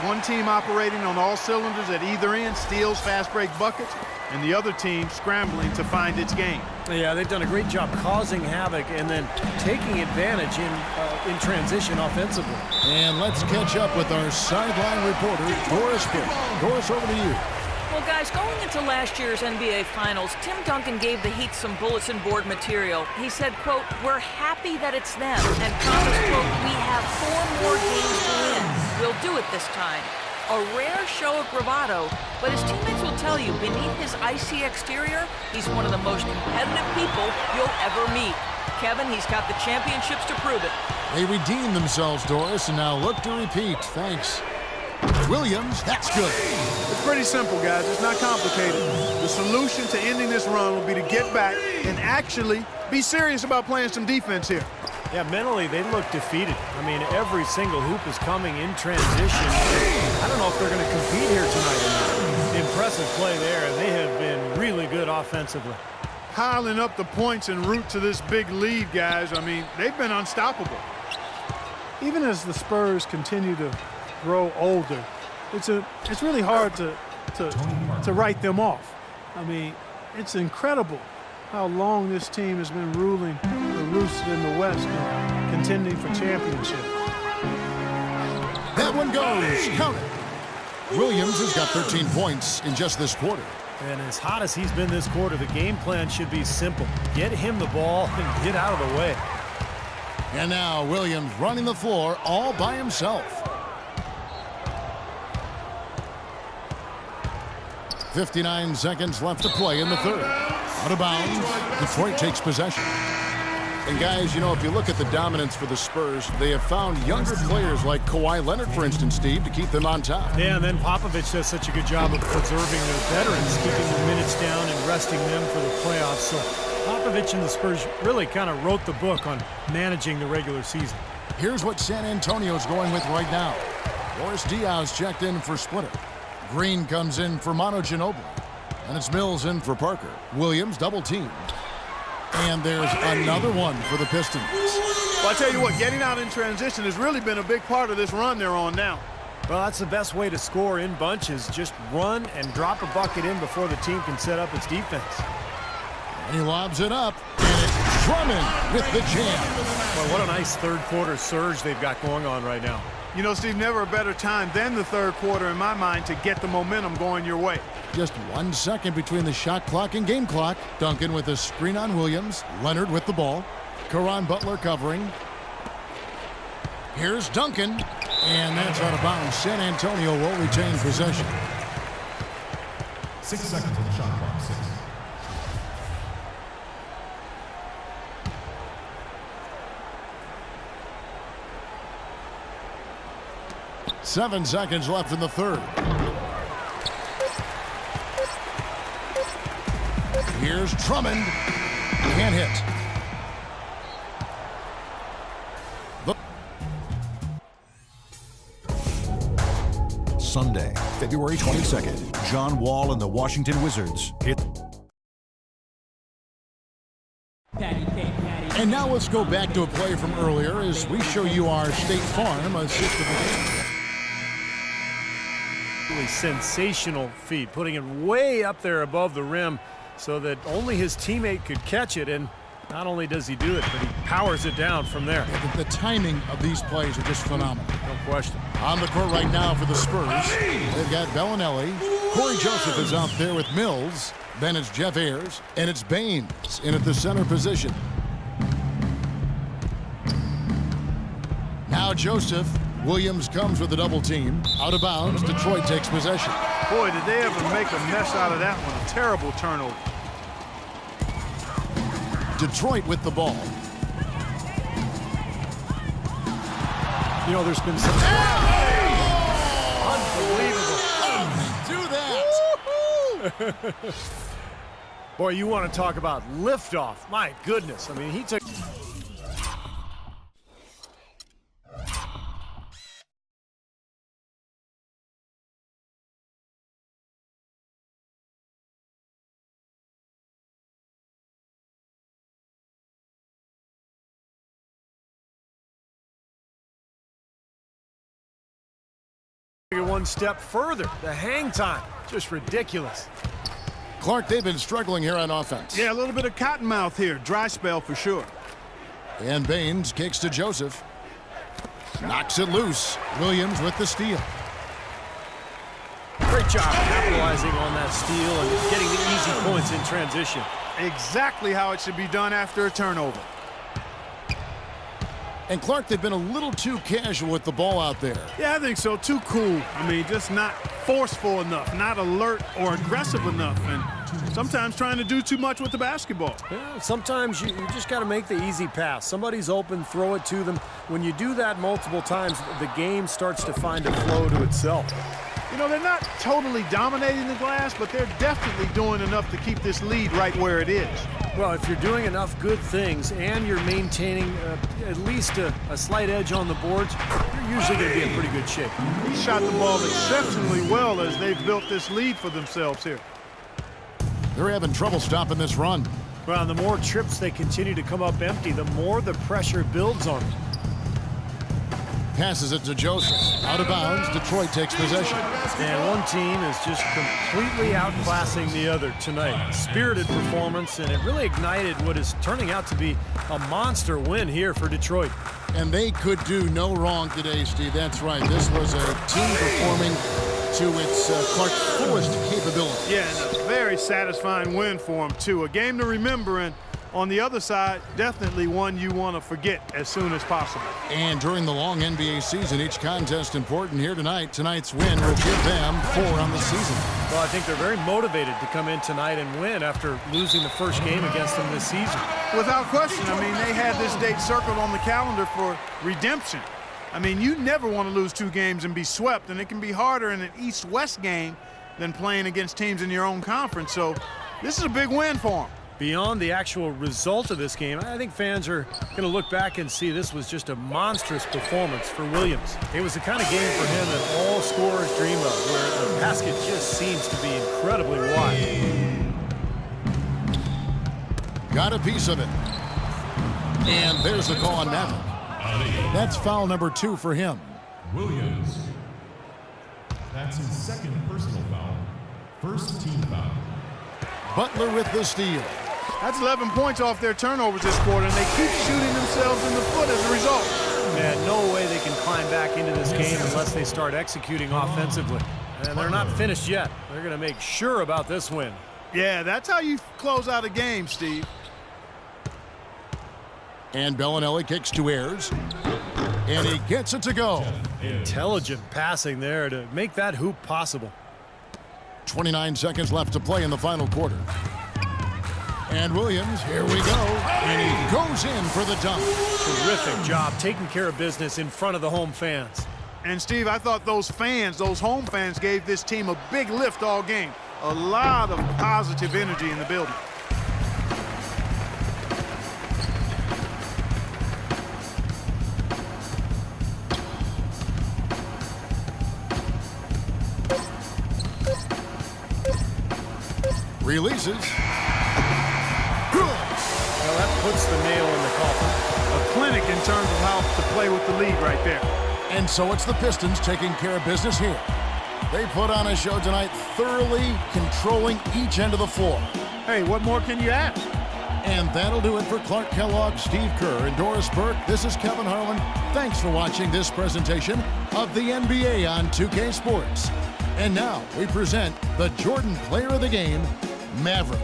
One team operating on all cylinders at either end, steals, fast break buckets, and the other team scrambling to find its game. Yeah, they've done a great job causing havoc and then taking advantage in transition offensively. And let's catch up with our sideline reporter, Doris Burke. Doris, over to you. Well, guys, going into last year's NBA Finals, Tim Duncan gave the Heat some bulletin board material. He said, quote, "We're happy that it's them," and promised, quote, "We have 4 more games to win. We'll do it this time." A rare show of bravado, but his teammates will tell you, beneath his icy exterior, he's one of the most competitive people you'll ever meet. Kevin, he's got the championships to prove it. They redeemed themselves, Doris, and now look to repeat. Thanks. Williams, that's good. It's pretty simple, guys. It's not complicated. The solution to ending this run will be to get back and actually be serious about playing some defense here. Yeah, mentally, they look defeated. I mean, every single hoop is coming in transition. I don't know if they're going to compete here tonight or not. Impressive play there. They have been really good offensively. Piling up the points en route to this big lead, guys. I mean, they've been unstoppable. Even as the Spurs continue to grow older, it's really hard to write them off. I mean, it's incredible how long this team has been ruling the roost in the West and contending for championship. That one goes. Count it. Williams has got 13 points in just this quarter. And as hot as he's been this quarter, the game plan should be simple. Get him the ball and get out of the way. And now Williams running the floor all by himself. 59 seconds left to play in the third. Out of bounds, Detroit takes possession. And guys, you know, if you look at the dominance for the Spurs, they have found younger players like Kawhi Leonard, for instance, Steve, to keep them on top. Yeah, and then Popovich does such a good job of preserving their veterans, keeping the minutes down and resting them for the playoffs. So Popovich and the Spurs really kind of wrote the book on managing the regular season. Here's what San Antonio's going with right now. Boris Diaz checked in for Splitter. Green comes in for Manu Ginobili. And it's Mills in for Parker. Williams double teamed. And there's another one for the Pistons. Well, I tell you what, getting out in transition has really been a big part of this run they're on now. Well, that's the best way to score in bunches. Just run and drop a bucket in before the team can set up its defense. And he lobs it up. And it's Drummond with the jam. Well, what a nice third quarter surge they've got going on right now. You know, Steve, never a better time than the third quarter in my mind to get the momentum going your way. Just 1 second between the shot clock and game clock. Duncan with a screen on Williams. Leonard with the ball. Caron Butler covering. Here's Duncan. And that's out of bounds. San Antonio will retain possession. 6 seconds on the shot clock. 6. Seven seconds left in the third. Here's Drummond. Can't hit. Sunday, February 22nd, John Wall and the Washington Wizards hit. And now let's go back to a play from earlier as we show you our State Farm assist of the game. Really sensational feat, putting it way up there above the rim so that only his teammate could catch it. And not only does he do it, but he powers it down from there. The timing of these plays are just phenomenal. No question. On the court right now for the Spurs, they've got Bellinelli. Corey Joseph is out there with Mills. Then it's Jeff Ayers, and it's Baines in at the center position. Now Joseph. Williams comes with a double team. Out of bounds, Detroit takes possession. Boy, did they ever make a mess out of that one. A terrible turnover. Detroit with the ball. You know, there's been some Unbelievable. Do that. Boy, you want to talk about liftoff. My goodness. I mean, he took... one step further. The hang time, just ridiculous. Clark, they've been struggling here on offense. Yeah, a little bit of cottonmouth here. Dry spell for sure. And Baines kicks to Joseph. Knocks it loose. Williams with the steal. Great job capitalizing on that steal and getting the easy points in transition. Exactly how it should be done after a turnover. And Clark, they've been a little too casual with the ball out there. Yeah, I think so. Too cool. I mean, just not forceful enough, not alert or aggressive enough, and sometimes trying to do too much with the basketball. Yeah, sometimes you just got to make the easy pass. Somebody's open, throw it to them. When you do that multiple times, the game starts to find a flow to itself. You know, they're not totally dominating the glass, but they're definitely doing enough to keep this lead right where it is. Well, if you're doing enough good things and you're maintaining at least a slight edge on the boards, you're usually going to be in pretty good shape. He shot the ball exceptionally well as they've built this lead for themselves here. They're having trouble stopping this run. Well, and the more trips they continue to come up empty, the more the pressure builds on them. Passes it to Joseph. Out of bounds, Detroit takes possession. And one team is just completely outclassing the other tonight. Spirited performance, and it really ignited what is turning out to be a monster win here for Detroit. And they could do no wrong today, Steve. That's right. This was a team performing to its Clark's fullest capability. Yeah, and a very satisfying win for them, too. A game to remember, and on the other side, definitely one you want to forget as soon as possible. And during the long NBA season, each contest important here tonight. Tonight's win will give them 4 on the season. Well, I think they're very motivated to come in tonight and win after losing the first game against them this season. Without question. I mean, they had this date circled on the calendar for redemption. I mean, you never want to lose 2 games and be swept, and it can be harder in an East-West game than playing against teams in your own conference. So this is a big win for them. Beyond the actual result of this game, I think fans are going to look back and see this was just a monstrous performance for Williams. It was the kind of game for him that all scorers dream of, where the basket just seems to be incredibly wide. Got a piece of it. And there's the call on Maverick. That's foul number 2 for him. Williams. That's his second personal foul. First team foul. Butler with the steal. That's 11 points off their turnovers this quarter, and they keep shooting themselves in the foot as a result. Man, no way they can climb back into this game unless they start executing offensively. And they're not finished yet. They're going to make sure about this win. Yeah, that's how you close out a game, Steve. And Bellinelli kicks to Ayers. And he gets it to go. Intelligent passing there to make that hoop possible. 29 seconds left to play in the final quarter. And Williams, here we go. And he goes in for the dunk. Terrific job taking care of business in front of the home fans. And, Steve, I thought those fans, those home fans, gave this team a big lift all game. A lot of positive energy in the building. Releases. Well, that puts the nail in the coffin. A clinic in terms of how to play with the lead right there. And so it's the Pistons taking care of business here. They put on a show tonight, thoroughly controlling each end of the floor. Hey, what more can you ask? And that'll do it for Clark Kellogg, Steve Kerr, and Doris Burke. This is Kevin Harlan. Thanks for watching this presentation of the NBA on 2K Sports. And now we present the Jordan Player of the Game, Maverick.